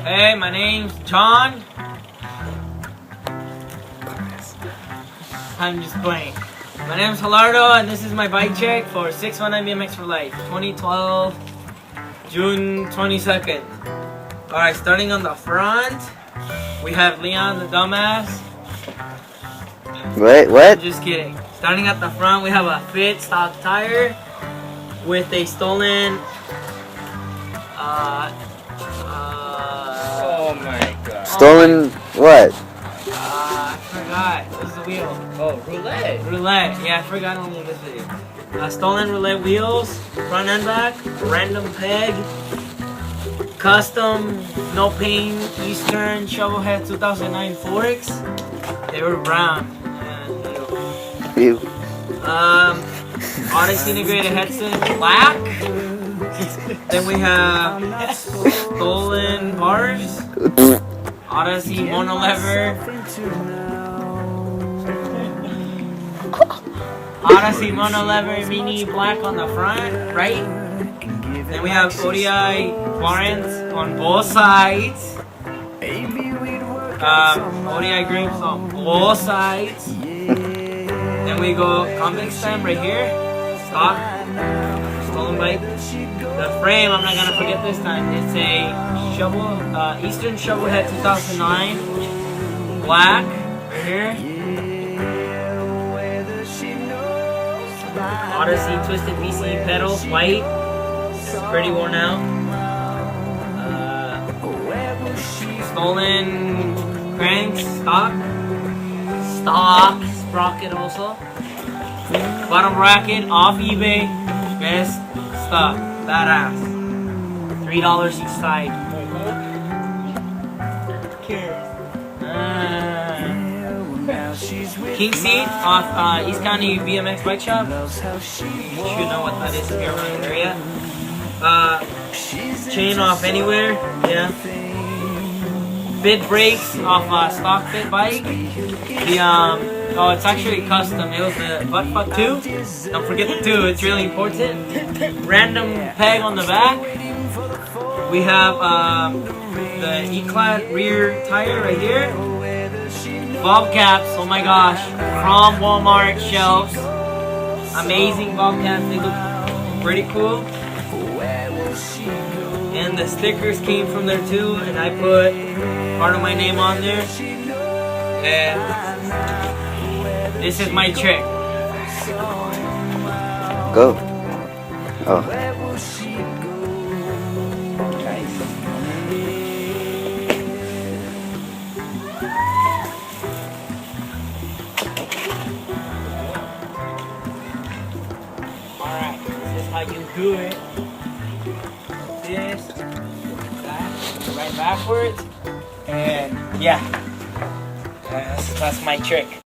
Hey, my name's John. I'm just playing. My name's Gildardo, and this is my bike check for 619 BMX for Life, 2012, June 22nd. Alright, starting on the front, we have Leon the dumbass. Wait, what? I'm just kidding. Starting at the front, we have a fit stock tire with a stolen Oh my god. Stolen what? I forgot. What's the wheel? Oh, roulette. Roulette. Yeah, I forgot only in this video. Stolen roulette wheels, front and back, random peg, custom, no paint, Eastern Shovelhead 2009 forks. They were brown. And, You. Odyssey integrated headset, black. Then we have stolen bars, Odyssey mono lever, Odyssey mono lever mini black on the front, right? Then we have ODI warrants on both sides, ODI grips on both sides. Then we go convict stem right here, stock, stolen bike. The frame, I'm not gonna forget this time. It's a Eastern Shovelhead 2009, black, right here. Odyssey Twisted VC pedals, white, pretty worn out. Stolen cranks, stock sprocket also. Bottom bracket off eBay, best stuff, badass. $3 each side. King seat off East County BMX Bike Shop. You should know what that is if you're around the area. Chain off anywhere, yeah. Bit brakes off stock fit bike. Oh, it's actually custom. It was the butt fuck 2. Don't forget the 2, it's really important. Random peg on the back. We have the E-clad rear tire right here. Valve caps, oh my gosh. Chrome Walmart shelves. Amazing valve caps, they look pretty cool. And the stickers came from there too, and I put part of my name on there. And this is my trick. Go. Oh. Alright, this is how you do it. This, that, right backwards, and yeah, that's my trick.